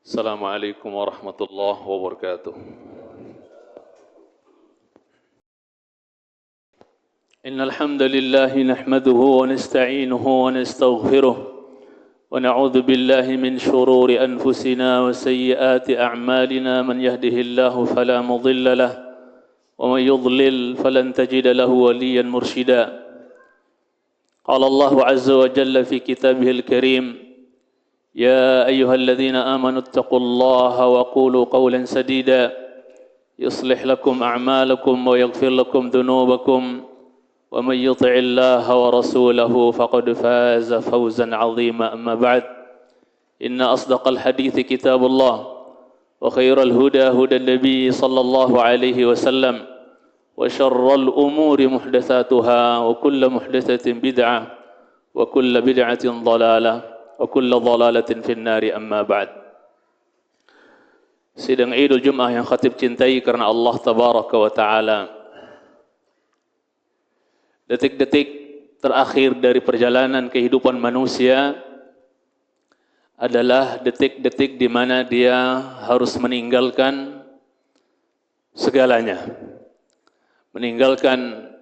Assalamualaikum warahmatullahi wabarakatuh. Innal hamdalillah nahmaduhu wa nasta'inuhu wa nastaghfiruh wa na'udzu billahi min shururi anfusina wa sayyiati a'malina man yahdihillahu fala mudilla lahu wa man yudlil falan tajida lahu waliyan mursyida. Qala Allahu 'azza wa jalla fi kitabihil karim يا أيها الذين آمنوا اتقوا الله وقولوا قولا سديدا يصلح لكم أعمالكم ويغفر لكم ذنوبكم ومن يطع الله ورسوله فقد فاز فوزا عظيما أما بعد إن أصدق الحديث كتاب الله وخير الهدى هدى النبي صلى الله عليه وسلم وشر الأمور محدثاتها وكل محدثة بدعة وكل بدعة ضلالة wa kullu dhalalatin finnari amma ba'd. Sidang Idul Jum'ah yang khatib cintai karena Allah tabaraka wa ta'ala. Detik-detik terakhir dari perjalanan kehidupan manusia adalah detik-detik di mana dia harus meninggalkan segalanya. Meninggalkan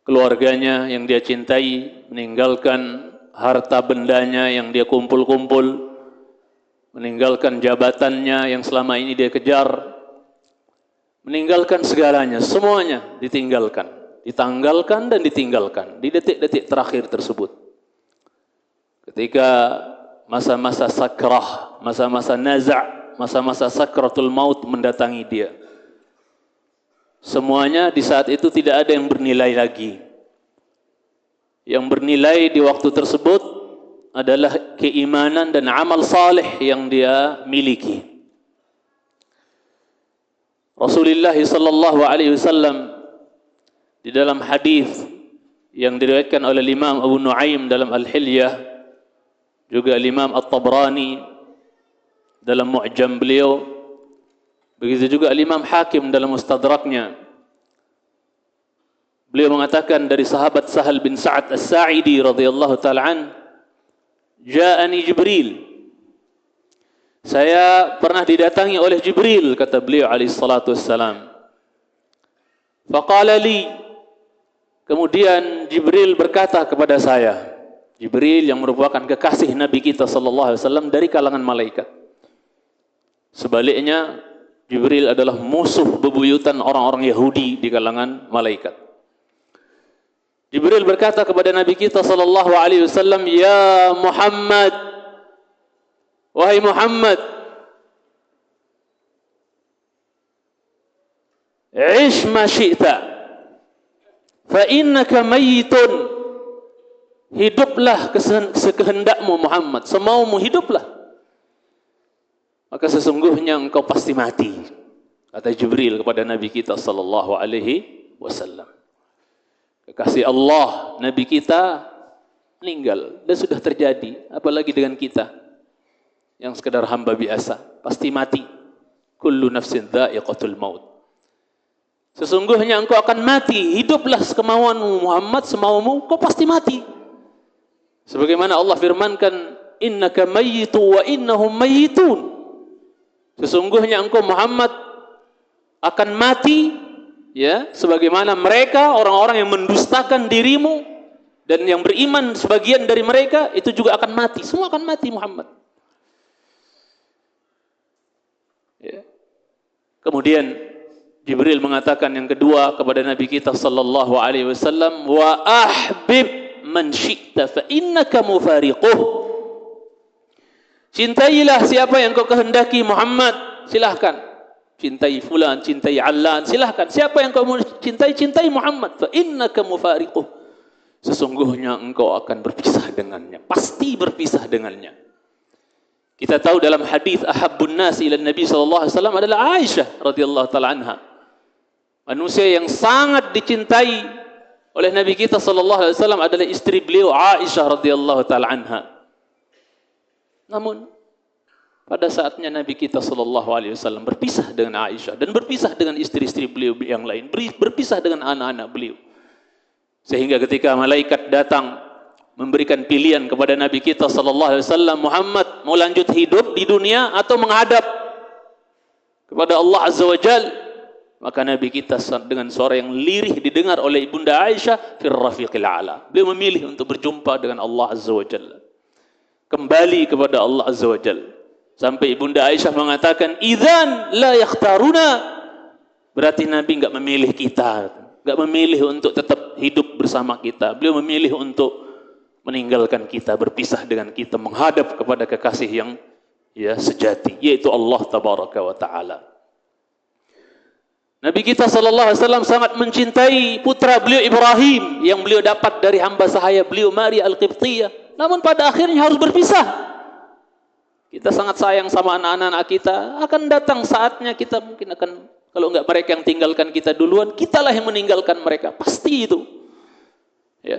keluarganya yang dia cintai, meninggalkan harta bendanya yang dia kumpul-kumpul, meninggalkan jabatannya yang selama ini dia kejar, meninggalkan segalanya, semuanya ditinggalkan, ditanggalkan dan ditinggalkan di detik-detik terakhir tersebut. Ketika masa-masa sakrah, masa-masa naza', masa-masa sakratul maut mendatangi dia, semuanya di saat itu tidak ada yang bernilai lagi. Yang bernilai di waktu tersebut adalah keimanan dan amal saleh yang dia miliki. Rasulullah sallallahu alaihi wasallam di dalam hadis yang diriwayatkan oleh Imam Abu Nuaim dalam Al-Hilyah, juga Imam At-Tabrani dalam Mu'jam beliau, begitu juga Imam Hakim dalam Mustadraknya. Beliau mengatakan dari sahabat Sahal bin Sa'ad As-Sa'idi radhiyallahu ta'ala an, ja'ani Jibril. Saya pernah didatangi oleh Jibril, kata beliau alaihi salatu wassalam. Faqala li, kemudian Jibril berkata kepada saya, Jibril yang merupakan kekasih Nabi kita sallallahu alaihi wasallam dari kalangan malaikat. Sebaliknya, Jibril adalah musuh bebuyutan orang-orang Yahudi di kalangan malaikat. Jibril berkata kepada Nabi kita sallallahu alaihi wasallam, "Ya Muhammad, wahai Muhammad, ish ma syi'ta, fa innaka mayyitun." Hiduplah sekehendakmu Muhammad, semaumu hiduplah. Maka sesungguhnya engkau pasti mati, kata Jibril kepada Nabi kita sallallahu alaihi wasallam. Kekasih Allah, Nabi kita meninggal dan sudah terjadi, apalagi dengan kita yang sekedar hamba biasa, pasti mati. Kullu nafsin dha'iqatul maut. Sesungguhnya engkau akan mati, hiduplah sekemauanmu Muhammad, semaumu, kau pasti mati. Sebagaimana Allah firmankan, innaka mayyitu wa innahum mayyitun. Sesungguhnya engkau Muhammad akan mati, ya, sebagaimana mereka orang-orang yang mendustakan dirimu dan yang beriman sebagian dari mereka itu juga akan mati. Semua akan mati Muhammad. Ya. Kemudian Jibril mengatakan yang kedua kepada Nabi kita sallallahu alaihi wasallam, wa ahbib man syi'ta fa innaka mufariquh. Cintailah siapa yang kau kehendaki Muhammad, silahkan. Cintai fulan, cintai allan, silahkan. Siapa yang kau cintai, cintai Muhammad. Fa innaka mufariquh. Sesungguhnya engkau akan berpisah dengannya. Pasti berpisah dengannya. Kita tahu dalam hadis ahabbun nas ila Nabi sallallahu alaihi wasallam adalah Aisyah radhiyallahu taala anha. Manusia yang sangat dicintai oleh Nabi kita sallallahu alaihi wasallam adalah istri beliau Aisyah radhiyallahu taala anha. Namun pada saatnya Nabi kita sallallahu alaihi wasallam berpisah dengan Aisyah dan berpisah dengan istri-istri beliau yang lain, berpisah dengan anak-anak beliau. Sehingga ketika malaikat datang memberikan pilihan kepada Nabi kita sallallahu alaihi wasallam, Muhammad mau lanjut hidup di dunia atau menghadap kepada Allah Azza wa Jal. Maka Nabi kita dengan suara yang lirih didengar oleh Ibunda Aisyah, fir rafiqil a'la. Beliau memilih untuk berjumpa dengan Allah Azza wa Jalla, kembali kepada Allah Azza wa Jalla. Sampai Ibunda Aisyah mengatakan, idzan la yakhtaruna, berarti Nabi enggak memilih kita, enggak memilih untuk tetap hidup bersama kita. Beliau memilih untuk meninggalkan kita, berpisah dengan kita, menghadap kepada kekasih yang sejati, yaitu Allah tabaraka wa taala. Nabi kita sallallahu alaihi wasallam sangat mencintai putra beliau Ibrahim yang beliau dapat dari hamba sahaya beliau Maria Al-Qibtiyah. Namun pada akhirnya harus berpisah. Kita sangat sayang sama anak-anak kita. Akan datang saatnya kita mungkin akan, kalau enggak mereka yang tinggalkan kita duluan, kitalah yang meninggalkan mereka. Pasti itu. Ya.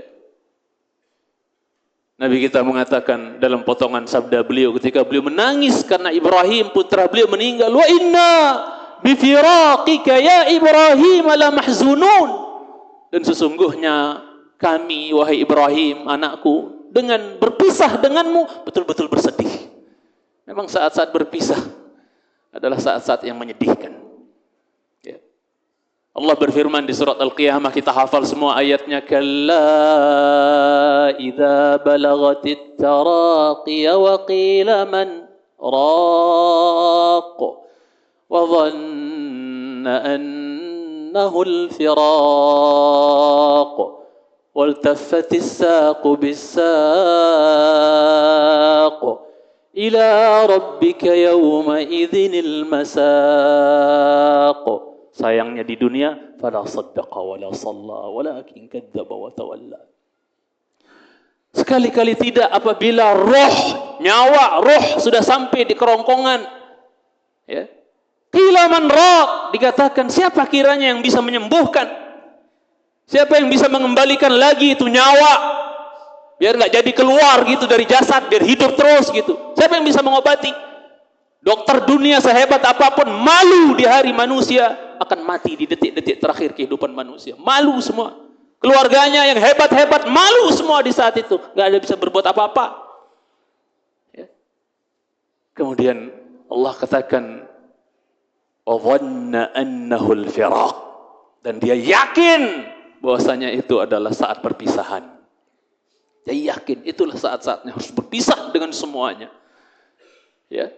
Nabi kita mengatakan dalam potongan sabda beliau ketika beliau menangis karena Ibrahim putra beliau meninggal, wa inna bifiraqika ya Ibrahim la mahzunun, dan sesungguhnya kami wahai Ibrahim anakku dengan berpisah denganmu betul-betul bersedih. Memang saat-saat berpisah adalah saat-saat yang menyedihkan. Ya. Allah berfirman di surat Al-Qiyamah, kita hafal semua ayatnya, kalla idza balagatit taraqi wa qila man raq wa dhanna annahu al-firaq waltaffatis saqu bis-saq ila rabbika yawma idzinil masaq. Sayangnya di dunia fala saddaqa wala shalla walakin kadzdzaba wa tawalla. Sekali-kali tidak apabila nyawa roh sudah sampai di kerongkongan, ya. Qila man raq, dikatakan siapa kiranya yang bisa menyembuhkan? Siapa yang bisa mengembalikan lagi itu nyawa? Biar enggak jadi keluar gitu dari jasad, biar hidup terus gitu. Siapa yang bisa mengobati? Dokter dunia sehebat apapun, malu di hari manusia akan mati di detik-detik terakhir kehidupan manusia. Malu semua. Keluarganya yang hebat-hebat malu semua di saat itu. Enggak ada bisa berbuat apa-apa. Ya. Kemudian Allah katakan, wa dhanna annahu al-firaq, dan dia yakin bahwasanya itu adalah saat perpisahan. Dia yakin itulah saat-saatnya harus berpisah dengan semuanya. Ya.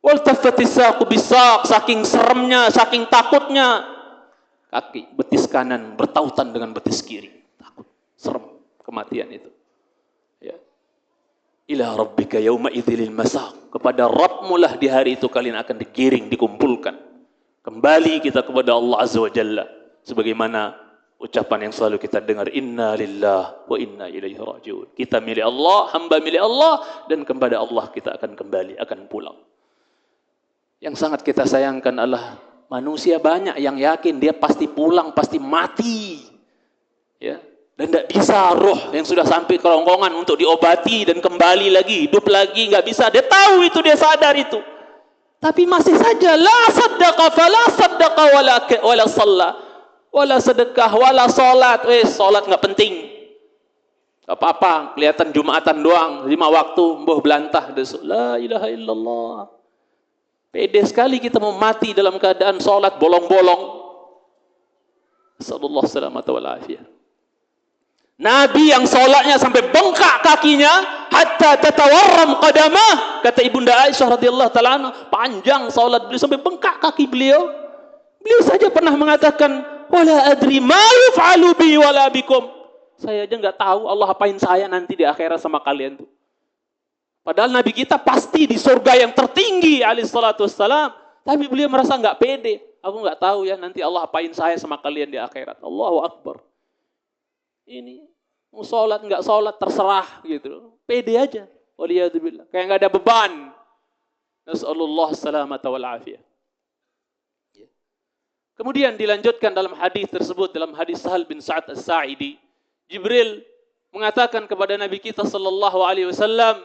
Waltafatis saqu bis-saq, saking seremnya, saking takutnya, kaki betis kanan bertautan dengan betis kiri. Takut, serem kematian itu. Ya. Ila rabbika yauma idzil masaq, kepada Rabbmu lah di hari itu kalian akan digiring, dikumpulkan. Kembali kita kepada Allah Azza wa Jalla, sebagaimana ucapan yang selalu kita dengar, inna lillah wa inna ilaihi raji'un. Kita milik Allah, hamba milik Allah, dan kepada Allah kita akan kembali, akan pulang. Yang sangat kita sayangkan adalah manusia banyak yang yakin dia pasti pulang, pasti mati. Ya. Dan tidak bisa roh yang sudah sampai kerongkongan untuk diobati dan kembali lagi, hidup lagi, nggak bisa. Dia tahu itu, dia sadar itu. Tapi masih saja, la saddaqa fala saddaqa wala shalla. Wala sedekah, wala solat. Solat nggak penting. Gak apa-apa, kelihatan Jumatan doang, 5 waktu, mbuh belantah. La ilaha illallah. Pede sekali kita mau mati dalam keadaan solat bolong-bolong. Sallallahu salamata wal afiyah. Nabi yang solatnya sampai bengkak kakinya, hatta tatawarram qadamah. Kata Ibunda Aisyah radhiyallahu ta'ala anha, panjang solat beliau sampai bengkak kaki beliau. Beliau saja pernah mengatakan, wala adri ma yuf'alu bi wala bikum. Saya aja enggak tahu Allah apain saya nanti di akhirat sama kalian tuh. Padahal Nabi kita pasti di surga yang tertinggi alaihi salatu wassalam, tapi beliau merasa enggak pede. Aku enggak tahu ya nanti Allah apain saya sama kalian di akhirat. Allahu akbar. Ini mau salat enggak salat terserah gitu. Pede aja. Waliyadzubillah. Kayak enggak ada beban. Nasallallahu salamata wal afiyah. Kemudian dilanjutkan dalam hadis tersebut, dalam hadis Sahal bin Sa'ad As-Sa'idi, Jibril mengatakan kepada Nabi kita sallallahu alaihi wasallam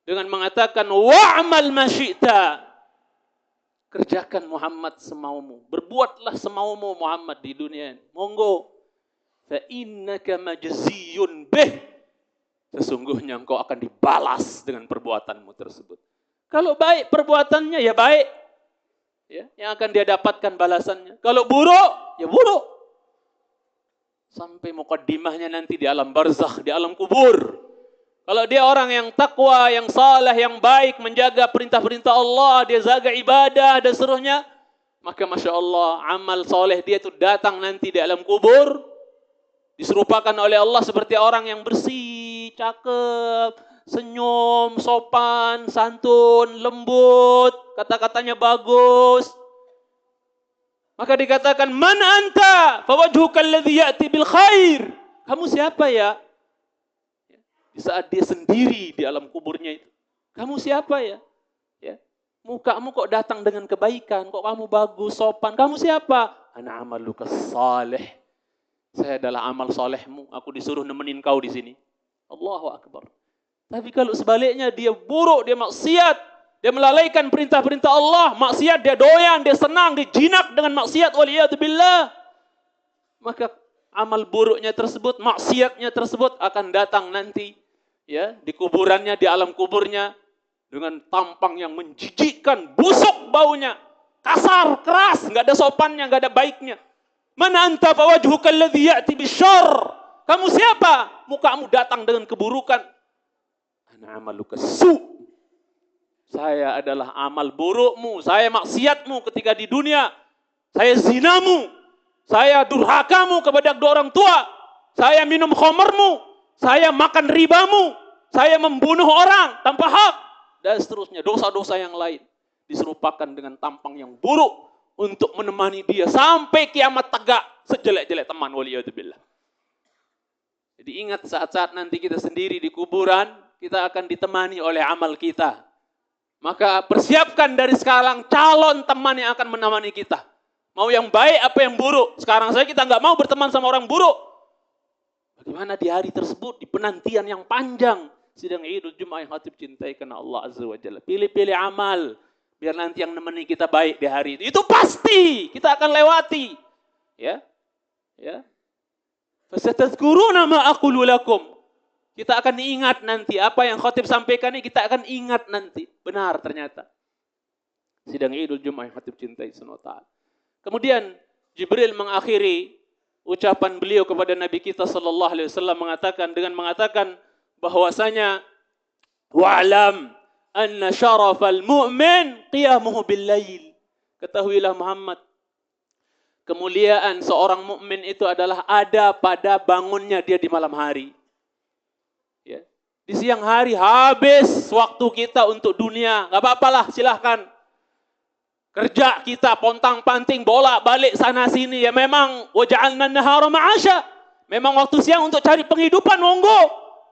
dengan mengatakan, wa'mal ma syi'ta. Kerjakan Muhammad semaumu, berbuatlah semaumu Muhammad di dunia ini. Monggo. Fa innaka majziyun bih. sesungguhnya engkau akan dibalas dengan perbuatanmu tersebut. Kalau baik perbuatannya ya baik, ya, yang akan dia dapatkan balasannya. Kalau buruk, ya buruk. Sampai mukaddimahnya nanti di alam barzakh, di alam kubur. Kalau dia orang yang takwa, yang saleh, yang baik, menjaga perintah-perintah Allah, dia jaga ibadah dan seterusnya, maka Masya Allah, amal soleh dia itu datang nanti di alam kubur, diserupakan oleh Allah seperti orang yang bersih, cakep, senyum, sopan, santun, lembut, kata-katanya bagus. Maka dikatakan, man anta fawajhuka alladhi ya'ti bil khair. Kamu siapa ya? Di saat dia sendiri di alam kuburnya itu. Kamu siapa ya? Ya. Mukamu kok datang dengan kebaikan, kok kamu bagus, sopan. Kamu siapa? Ana amaluka salih. Saya adalah amal solehmu. Aku disuruh nemenin kau di sini. Allahu Akbar. Tapi kalau sebaliknya dia buruk, dia maksiat, dia melalaikan perintah-perintah Allah, maksiat dia doyan, dia senang, dia jinak dengan maksiat, waliyadzubillah. Maka amal buruknya tersebut, maksiatnya tersebut akan datang nanti, ya, di kuburannya, di alam kuburnya dengan tampang yang menjijikkan, busuk baunya, kasar, keras, enggak ada sopannya, enggak ada baiknya. Mana anta fawajhuka alladhi ya'ti bisyarr. Kamu siapa? Mukamu datang dengan keburukan. Ana amaluka su'. Saya adalah amal burukmu, saya maksiatmu ketika di dunia, saya zinamu, saya durhakamu kepada kedua orang tua, saya minum khamrmu, saya makan ribamu, saya membunuh orang tanpa hak, dan seterusnya, dosa-dosa yang lain diserupakan dengan tampang yang buruk untuk menemani dia sampai kiamat tegak sejelek-jelek teman, waliyadzubillah. Jadi ingat saat-saat nanti kita sendiri di kuburan, kita akan ditemani oleh amal kita. Maka persiapkan dari sekarang calon teman yang akan menemani kita. Mau yang baik apa yang buruk. Sekarang saja kita nggak mau berteman sama orang buruk. Bagaimana di hari tersebut, di penantian yang panjang, sidang Idul Jumat yang khatib cintai karena Allah Azza wa Jalla. Pilih-pilih amal, biar nanti yang nemeni kita baik di hari itu. Itu pasti kita akan lewati. Ya. Ya. Fasatadhkuruna ma aqulu lakum. Kita akan ingat nanti apa yang khatib sampaikan ini, kita akan ingat nanti. Benar ternyata. Sidang Idul Jumat yang khatib cintai Subhanahu wa ta'ala. Kemudian Jibril mengakhiri ucapan beliau kepada Nabi kita sallallahu alaihi wasallam mengatakan bahwasanya wa'lam anna syarafal mu'min qiyamuhu bil lail. Ketahuilah Muhammad, kemuliaan seorang mukmin itu adalah ada pada bangunnya dia di malam hari. Ya. Di siang hari habis waktu kita untuk dunia, enggak apa-apalah, silahkan. Kerja kita pontang-panting, bolak-balik sana sini, ya memang waja'alna an-nahara ma'asya. Memang waktu siang untuk cari penghidupan, monggo.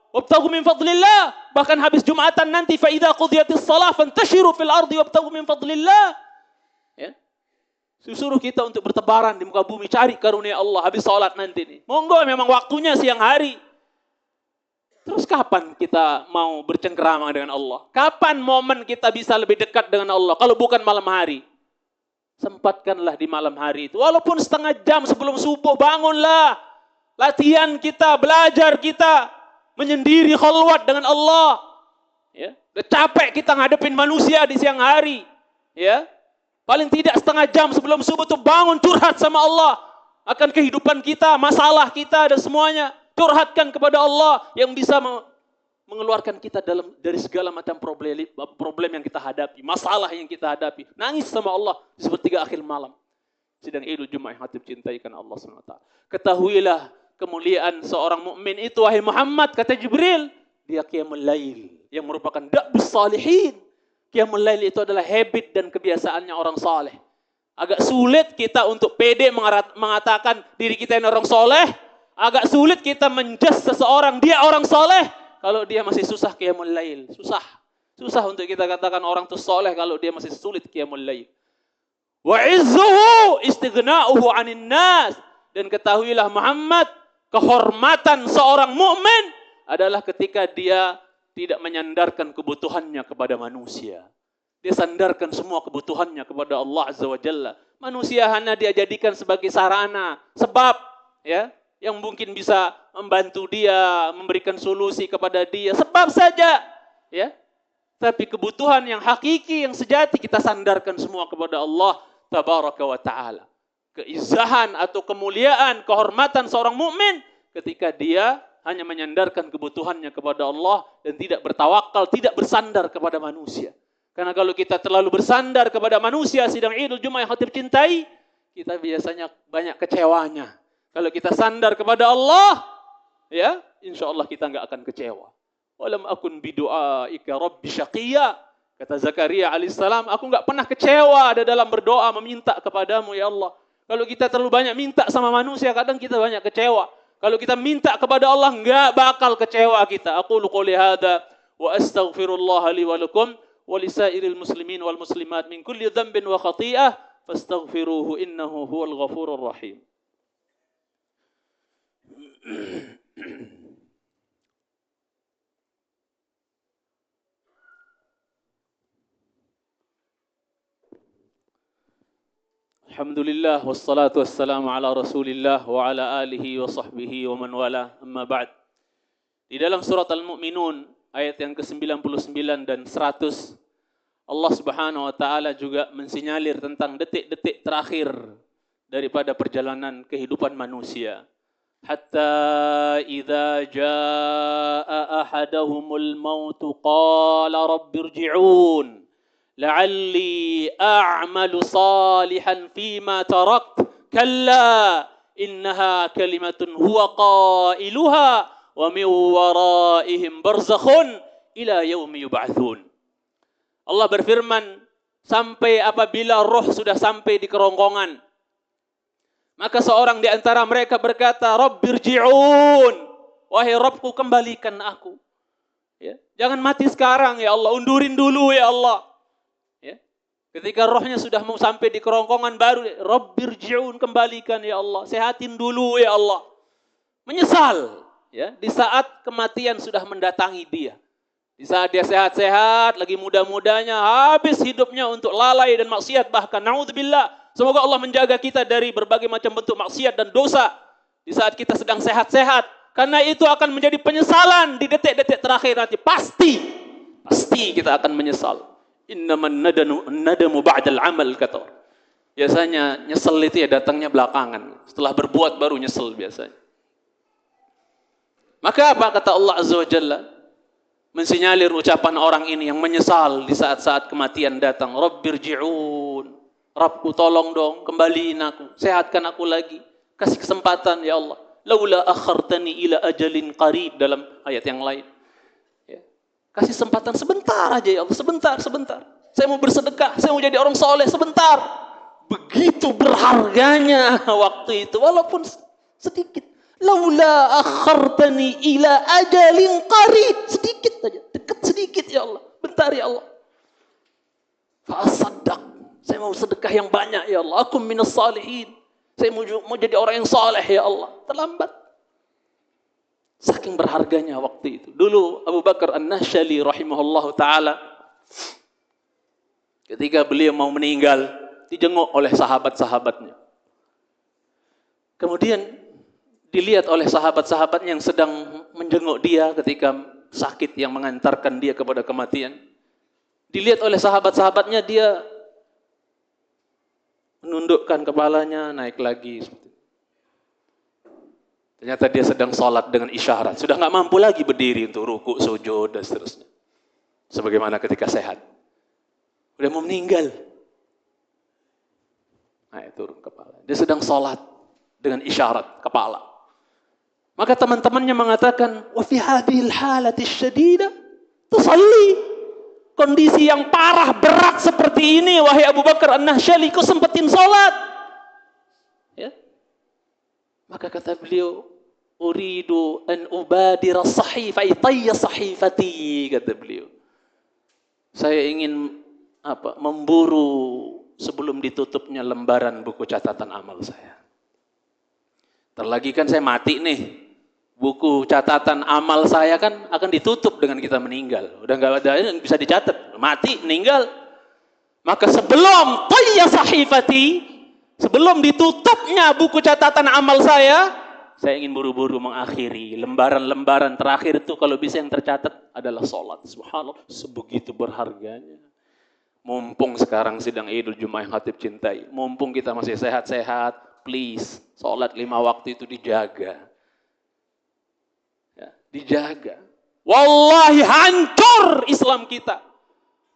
Wabtaghu min fadlillah. Bahkan habis Jumatan nanti fa idza qudiyatis shalah fantashiru fil ardi wabtaghu min fadlillah. Ya. Suruh kita untuk bertebaran di muka bumi, cari karunia Allah habis salat nanti nih. Monggo, memang waktunya siang hari. Terus kapan kita mau bercengkerama dengan Allah? Kapan momen kita bisa lebih dekat dengan Allah kalau bukan malam hari? Sempatkanlah di malam hari itu. Walaupun setengah jam sebelum subuh, bangunlah. Latihan kita, belajar kita, menyendiri khalwat dengan Allah. Ya, udah capek kita ngadepin manusia di siang hari. Ya, paling tidak setengah jam sebelum subuh tuh bangun, curhat sama Allah akan kehidupan kita, masalah kita dan semuanya. Curhatkan kepada Allah yang bisa mengeluarkan kita dari segala macam problem yang kita hadapi, masalah yang kita hadapi. Nangis sama Allah di sepertiga akhir malam. Sidang Idul Jumat yang hati cintai karena Allah SWT. Ketahuilah kemuliaan seorang mukmin itu, wahai Muhammad, kata Jibril, dia qiyamul lail, yang merupakan da'bus salihin. Qiyamul lail itu adalah habit dan kebiasaannya orang saleh. Agak sulit kita untuk pede mengatakan diri kita ini orang soleh. Agak sulit kita menjudge seseorang dia orang soleh kalau dia masih susah qiyamul lail. Susah untuk kita katakan orang itu soleh kalau dia masih sulit qiyamul lail. Wa izzuhu istighna'uhu 'anil nas. Dan ketahuilah Muhammad, kehormatan seorang mukmin adalah ketika dia tidak menyandarkan kebutuhannya kepada manusia. Dia sandarkan semua kebutuhannya kepada Allah Azza wa Jalla. Manusia hanya dia jadikan sebagai sarana, sebab, ya, yang mungkin bisa membantu dia, memberikan solusi kepada dia, sebab saja, ya. Tapi kebutuhan yang hakiki, yang sejati kita sandarkan semua kepada Allah Tabaraka wa Ta'ala. Keizahan atau kemuliaan, kehormatan seorang mukmin ketika dia hanya menyandarkan kebutuhannya kepada Allah dan tidak bertawakal, tidak bersandar kepada manusia. Karena kalau kita terlalu bersandar kepada manusia, sidang Idul Jumat yang khatib cintai, kita biasanya banyak kecewanya. Kalau kita sandar kepada Allah, ya, insya Allah kita nggak akan kecewa. Walam akun bidu'aika rabbi syaqiyya. Kata Zakaria alaihissalam, aku nggak pernah kecewa ada dalam berdoa meminta kepadamu ya Allah. Kalau kita terlalu banyak minta sama manusia, kadang kita banyak kecewa. Kalau kita minta kepada Allah, nggak bakal kecewa kita. Aku qouli hadza wa astaghfirullah li wa lakum wa lisairil muslimin wal muslimat min kulli dhanbin wa khati'ah fastaghfiruhu innahu huwal ghafurur rahim. Alhamdulillah wassalatu wassalamu ala Rasulillah wa ala alihi wa sahbihi wa man wala. Amma ba'd. Di dalam surat Al-Mu'minun ayat yang ke-99 dan 100, Allah Subhanahu wa taala juga mensinyalir tentang detik-detik terakhir daripada perjalanan kehidupan manusia. Hatta idza jaa ahadahumul maut qala rabbirji'un la'alli a'malu salihan fima tarakt kalla innaha kalimatun huwa qailuha wa min waraihim barzakhun ila yaumi yub'atsun. Allah berfirman, sampai apabila roh sudah sampai di kerongkongan, maka seorang di antara mereka berkata, Rabbirji'un, wahai Rabbku, kembalikan aku. Ya, jangan mati sekarang ya Allah, undurin dulu ya Allah. Ketika rohnya sudah mau sampai di kerongkongan baru, Rabbirji'un, kembalikan ya Allah, sehatin dulu ya Allah. Menyesal, ya, di saat kematian sudah mendatangi dia. Di saat dia sehat-sehat, lagi muda-mudanya, habis hidupnya untuk lalai dan maksiat, bahkan naudzubillah. Semoga Allah menjaga kita dari berbagai macam bentuk maksiat dan dosa di saat kita sedang sehat-sehat. Karena itu akan menjadi penyesalan di detik-detik terakhir nanti. Pasti kita akan menyesal. Innaman nadamu ba'dal amal, kata orang. Biasanya nyesel itu ya datangnya belakangan. Setelah berbuat baru nyesel biasanya. Maka apa kata Allah Azza wa Jalla? Mensinyalir ucapan orang ini yang menyesal di saat-saat kematian datang. Rabbirji'un. Rabbku tolong dong, kembaliin aku. Sehatkan aku lagi. Kasih kesempatan ya Allah. Laula akhartani ila ajalin qarib, dalam ayat yang lain. Kasih kesempatan sebentar aja ya Allah, sebentar. Saya mau bersedekah, saya mau jadi orang soleh, sebentar. Begitu berharganya waktu itu, walaupun sedikit. Laula akhartani ila ajalin qarib, sedikit aja, dekat sedikit ya Allah, bentar ya Allah. Fa'asaddaq, saya mau sedekah yang banyak ya Allah. Akum minas salihin, saya mau jadi orang yang soleh ya Allah. Terlambat. Saking berharganya waktu itu. Dulu Abu Bakar An-Nahsyali rahimahullahu ta'ala, ketika beliau mau meninggal, dijenguk oleh sahabat-sahabatnya. Kemudian dilihat oleh sahabat-sahabatnya yang sedang menjenguk dia ketika sakit yang mengantarkan dia kepada kematian. Dilihat oleh sahabat-sahabatnya, dia menundukkan kepalanya, naik lagi. Ternyata dia sedang sholat dengan isyarat. Sudah nggak mampu lagi berdiri untuk ruku, sujud, dan seterusnya. Sebagaimana ketika sehat. Udah mau meninggal. Naik turun kepala. Dia sedang sholat dengan isyarat kepala. Maka teman-temannya mengatakan, wa fi hadhil halati syadidah tusalli. Kondisi yang parah, berat seperti ini, wahai Abu Bakar An-Nahsyali, kau sempetin sholat. Ya. Maka kata beliau, uridu an ubadira sahifa itayya sahifati, kata beliau. Saya ingin memburu sebelum ditutupnya lembaran buku catatan amal saya. Terlagi kan saya mati nih. Buku catatan amal saya kan akan ditutup dengan kita meninggal. Udah nggak ada yang bisa dicatat. Mati, meninggal. Maka sebelum tayya sahifati, sebelum ditutupnya buku catatan amal saya, saya ingin buru-buru mengakhiri. Lembaran-lembaran terakhir itu kalau bisa yang tercatat adalah sholat. Subhanallah, sebegitu berharganya. Mumpung sekarang sidang Idul Jumat yang Khatib cintai. Mumpung kita masih sehat-sehat, please, sholat 5 waktu itu dijaga. Ya, dijaga. Wallahi hancur Islam kita.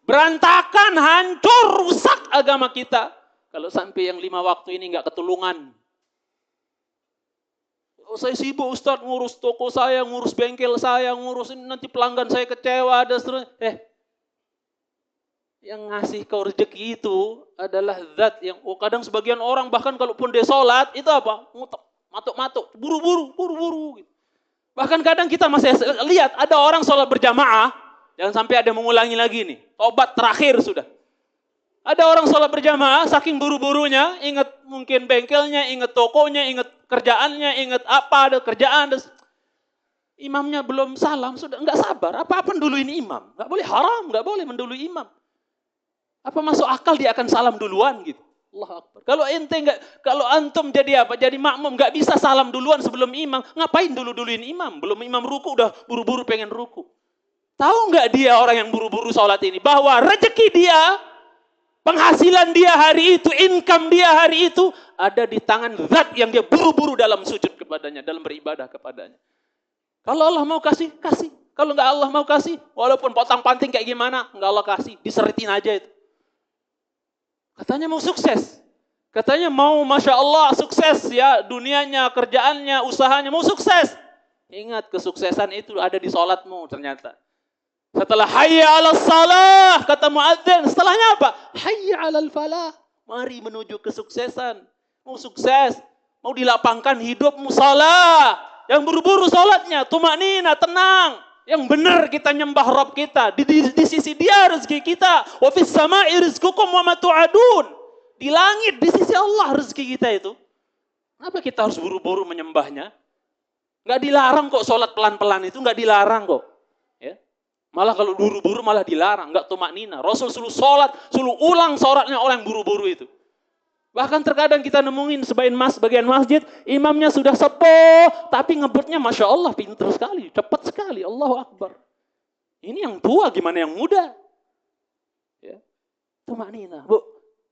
Berantakan, hancur, rusak agama kita. Kalau sampai yang 5 waktu ini nggak ketulungan. Oh, saya sibuk Ustaz, ngurus toko saya, ngurus bengkel saya, ngurus ini, nanti pelanggan saya kecewa, ada seterusnya. Yang ngasih kau rezeki itu adalah zat yang, kadang sebagian orang bahkan kalaupun dia sholat, itu apa? Matuk-matuk, buru-buru. Bahkan kadang kita masih lihat ada orang sholat berjamaah, jangan sampai ada mengulangi lagi nih, tobat terakhir sudah. Ada orang sholat berjamaah, saking buru-burunya, ingat mungkin bengkelnya, ingat tokonya, ingat kerjaannya, ingat apa, ada kerjaan. Imamnya belum salam, sudah nggak sabar. Apa-apa mendului imam. Nggak boleh haram, nggak boleh mendului imam. Apa masuk akal dia akan salam duluan gitu? Allah Akbar. Kalau ente nggak, kalau antum jadi apa? Jadi makmum nggak bisa salam duluan sebelum imam. Ngapain duluin imam? Belum imam ruku udah buru-buru pengen ruku. Tahu nggak dia orang yang buru-buru sholat ini bahwa rezeki dia, penghasilan dia hari itu, income dia hari itu ada di tangan zat yang dia buru-buru dalam sujud kepadanya, dalam beribadah kepadanya. Kalau Allah mau kasih, kasih. Kalau nggak Allah mau kasih, walaupun potong-panting kayak gimana, nggak Allah kasih, diseritin aja itu. Katanya mau sukses. Katanya mau Masya Allah sukses ya, dunianya, kerjaannya, usahanya, mau sukses. Ingat kesuksesan itu ada di sholatmu ternyata. Setelah hayya 'alas salah, kata muadzin, setelahnya apa? Hayya 'alal falah. Mari menuju kesuksesan. Mau sukses, mau dilapangkan hidupmu salah. Yang buru-buru salatnya, tumaknina, tenang. Yang benar kita nyembah Rabb kita. Di sisi dia rezeki kita. Wa fis sama'i rizqukum wa ma tu'adun. Di langit, di sisi Allah rezeki kita itu. Kenapa kita harus buru-buru menyembahnya? Enggak dilarang kok sholat pelan-pelan itu, enggak dilarang kok. Ya. Malah kalau buru-buru malah dilarang, enggak tumaknina. Rasul suruh sholat, suruh ulang sholatnya orang yang buru-buru itu. Bahkan terkadang kita nemuin sebagian masjid, imamnya sudah sepuh, tapi ngebutnya Masya Allah, pintar sekali, cepat sekali, Allahu Akbar. Ini yang tua, gimana yang muda? Ya. Tumaknina, Bu,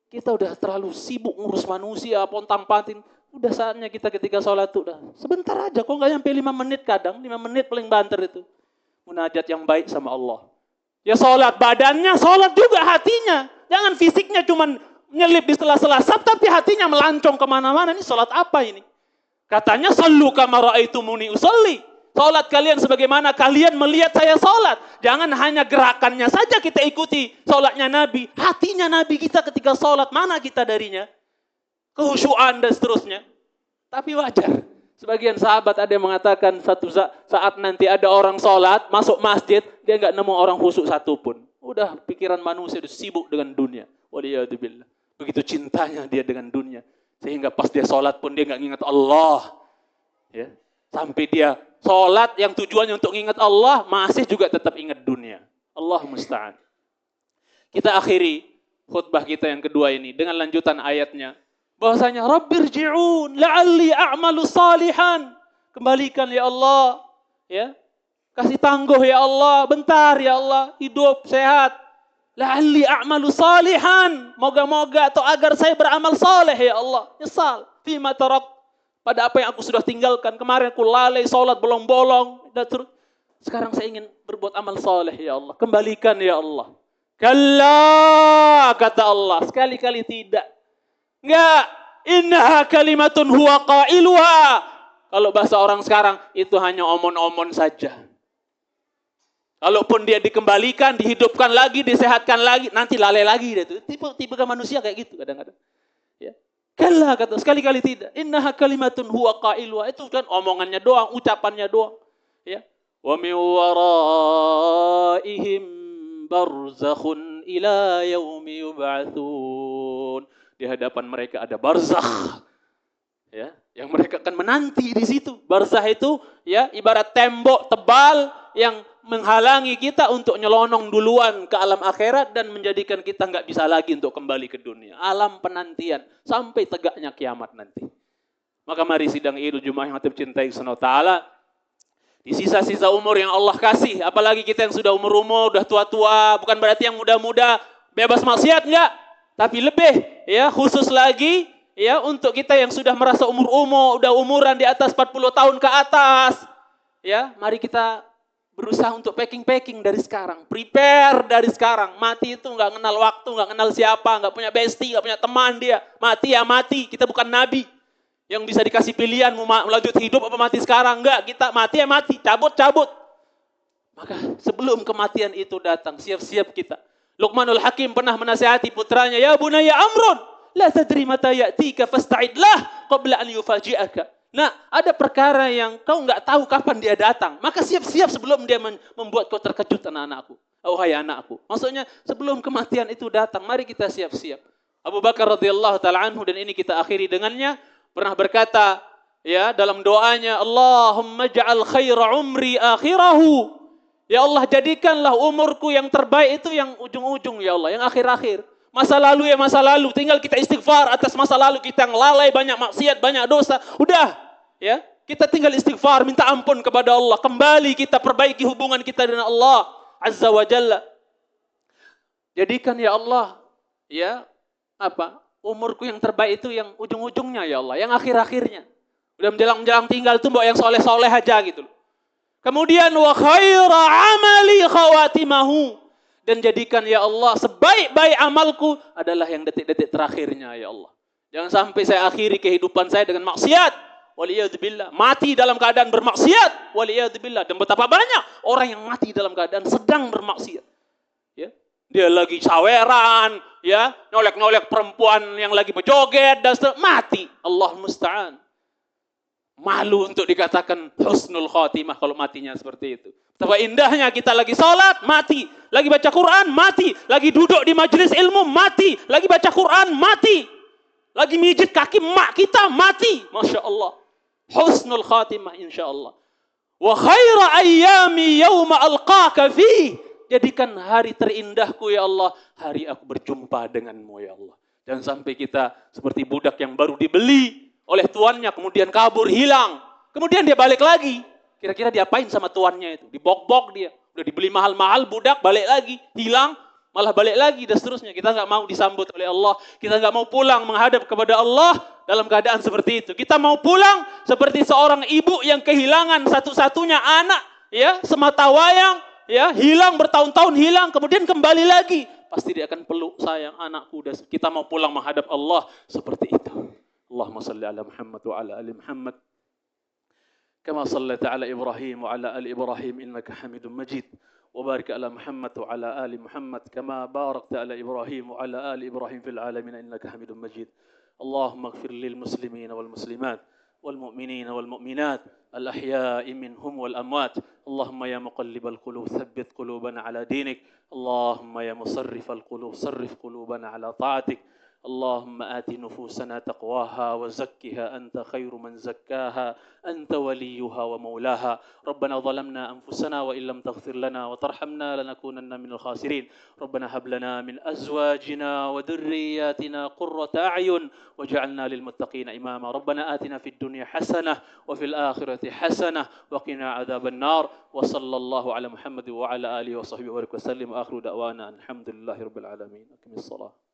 kita udah terlalu sibuk ngurus manusia, pontang-panting. Udah saatnya kita ketika sholat itu, udah sebentar aja, kok nggak sampai 5 menit kadang, 5 menit paling banter itu. Munajat yang baik sama Allah. Ya sholat badannya, sholat juga hatinya. Jangan fisiknya cuman nyelip di sela-sela saf, tapi hatinya melancong kemana-mana. Ini sholat apa ini? Katanya, sallu kama ra'aitumuni usolli. Sholat kalian sebagaimana kalian melihat saya sholat. Jangan hanya gerakannya saja kita ikuti sholatnya Nabi. Hatinya Nabi kita ketika sholat, mana kita darinya? Kehusyuan dan seterusnya. Tapi wajar. Sebagian sahabat ada yang mengatakan satu saat nanti ada orang sholat, masuk masjid, dia nggak nemu orang khusyuk satupun. Udah pikiran manusia udah sibuk dengan dunia. Waliyadzubillah. Begitu cintanya dia dengan dunia. Sehingga pas dia sholat pun dia nggak ingat Allah. Ya. Sampai dia sholat yang tujuannya untuk ingat Allah, masih juga tetap ingat dunia. Allah musta'an. Kita akhiri khutbah kita yang kedua ini dengan lanjutan ayatnya. Bahwasanya Rabbirji'un la'alli a'malu salihan. Kembalikan ya Allah. Ya. Kasih tangguh ya Allah. Bentar ya Allah. Hidup, sehat. La'alli a'malu salihan. Moga-moga atau agar saya beramal saleh ya Allah. Nyesal. Fima tarak. Pada apa yang aku sudah tinggalkan. Kemarin aku lalai, sholat bolong-bolong. Sekarang saya ingin berbuat amal saleh ya Allah. Kembalikan ya Allah. Kalla, kata Allah. Sekali-kali tidak. Enggak. Innaha kalimatun huwa qailuha. Kalau bahasa orang sekarang, itu hanya omon-omon saja. Kalaupun dia dikembalikan, dihidupkan lagi, disehatkan lagi, nanti lalai lagi. Tipe manusia kayak gitu kadang-kadang. Ya. Kalla, kata sekali-kali tidak. Innaha kalimatun huwa qailuha. Itu kan omongannya doang, ucapannya doang. Ya. Wa min waraihim barzakhun ila yaumi yub'atsun. Di hadapan mereka ada barzakh. Ya, yang mereka akan menanti di situ. Barzakh itu ya ibarat tembok tebal yang menghalangi kita untuk nyelonong duluan ke alam akhirat dan menjadikan kita nggak bisa lagi untuk kembali ke dunia. Alam penantian sampai tegaknya kiamat nanti. Maka mari sidang Idul Jumat yang hati cintai Subhanahu wa taala, di sisa-sisa umur yang Allah kasih, apalagi kita yang sudah umur-umur, udah tua-tua, bukan berarti yang muda-muda bebas maksiat, enggak. Tapi lebih, ya, khusus lagi, ya, untuk kita yang sudah merasa umur-umur, udah umuran di atas 40 tahun ke atas, ya, mari kita berusaha untuk packing dari sekarang, prepare dari sekarang. Mati itu enggak kenal waktu, enggak kenal siapa, enggak punya bestie, enggak punya teman dia. Mati ya mati, kita bukan nabi yang bisa dikasih pilihan mau melanjut hidup apa mati sekarang. Enggak, kita mati ya mati, cabut. Maka sebelum kematian itu datang, siap-siap kita. Luqmanul Hakim pernah menasihati putranya, ya bunayya amrun, la tadri mata ya'tika fasta'idlah qabla an yufaji'aka. Nah, ada perkara yang kau enggak tahu kapan dia datang, maka siap-siap sebelum dia membuat kau terkejut, anak-anakku. Oh hai anakku. Maksudnya sebelum kematian itu datang, mari kita siap-siap. Abu Bakar radhiyallahu taala anhu, dan ini kita akhiri dengannya, pernah berkata, ya, dalam doanya, Allahumma ja'al khaira umri akhirahu. Ya Allah, jadikanlah umurku yang terbaik itu yang ujung-ujung, ya Allah, yang akhir-akhir. Masa lalu ya masa lalu, tinggal kita istighfar atas masa lalu kita yang lalai, banyak maksiat, banyak dosa. Udah, ya, kita tinggal istighfar, minta ampun kepada Allah. Kembali kita perbaiki hubungan kita dengan Allah Azza wa Jalla. Jadikan ya Allah, ya, umurku yang terbaik itu yang ujung-ujungnya, ya Allah, yang akhir-akhirnya. Udah menjelang tinggal tuh mbok yang soleh-soleh aja gitu. Kemudian wa khaira amali khawatimahu. Dan jadikan ya Allah sebaik-baik amalku adalah yang detik-detik terakhirnya, ya Allah. Jangan sampai saya akhiri kehidupan saya dengan maksiat. Waliyadzubillah. Mati dalam keadaan bermaksiat. Waliyadzubillah. Dan betapa banyak orang yang mati dalam keadaan sedang bermaksiat. Ya. Dia lagi saweran, ya, nolek-nolek perempuan yang lagi berjoget, dan mati. Allah musta'an. Malu untuk dikatakan husnul khotimah kalau matinya seperti itu. Betapa indahnya kita lagi sholat, mati. Lagi baca Quran, mati. Lagi duduk di majelis ilmu, mati. Lagi baca Quran, mati. Lagi mijit kaki mak kita, mati. Masya Allah. Husnul khatimah insya Allah. Wa khaira ayyami yawma alqaka fih. Jadikan hari terindahku ya Allah, hari aku berjumpa denganmu ya Allah. Jangan sampai kita seperti budak yang baru dibeli oleh tuannya, kemudian kabur, hilang. Kemudian dia balik lagi. Kira-kira diapain sama tuannya itu? Dibok-bok dia. Udah dibeli mahal-mahal, budak, balik lagi. Hilang, malah balik lagi, dan seterusnya. Kita nggak mau disambut oleh Allah. Kita nggak mau pulang menghadap kepada Allah dalam keadaan seperti itu. Kita mau pulang seperti seorang ibu yang kehilangan satu-satunya anak, ya, semata wayang, ya, hilang bertahun-tahun, hilang, kemudian kembali lagi. Pasti dia akan peluk, sayang anakku. Kita mau pulang menghadap Allah seperti itu. Allahumma salli ala Muhammad wa ala ali Muhammad kama sallaita ala Ibrahim wa ala ali Ibrahim innaka Hamidum Majid wa barik ala Muhammad wa ala ali Muhammad kama barakta ala Ibrahim wa ala ali Ibrahim fil alamin innaka Hamidum Majid. Allahumma ighfir lil muslimin wal muslimat wal mu'minin wal mu'minat al ahya'i minhum wal amwat. Allahumma ya muqallibal qulub thabbit qulubana ala dinik. Allahumma ya musarrifal qulub sarrif qulubana ala ta'atik. اللهم آت نفوسنا تقواها وزكها أنت خير من زكاها أنت وليها ومولاها. ربنا ظلمنا أنفسنا وإن لم تغفر لنا وترحمنا لنكونن من الخاسرين. ربنا هب لنا من أزواجنا وذرياتنا قرة أعين واجعلنا للمتقين إماما. ربنا آتنا في الدنيا حسنة وفي الآخرة حسنة وقنا عذاب النار. وصلى الله على محمد وعلى آله وصحبه وسلم وآخر دعوانا الحمد لله رب العالمين. أقم الصلاة.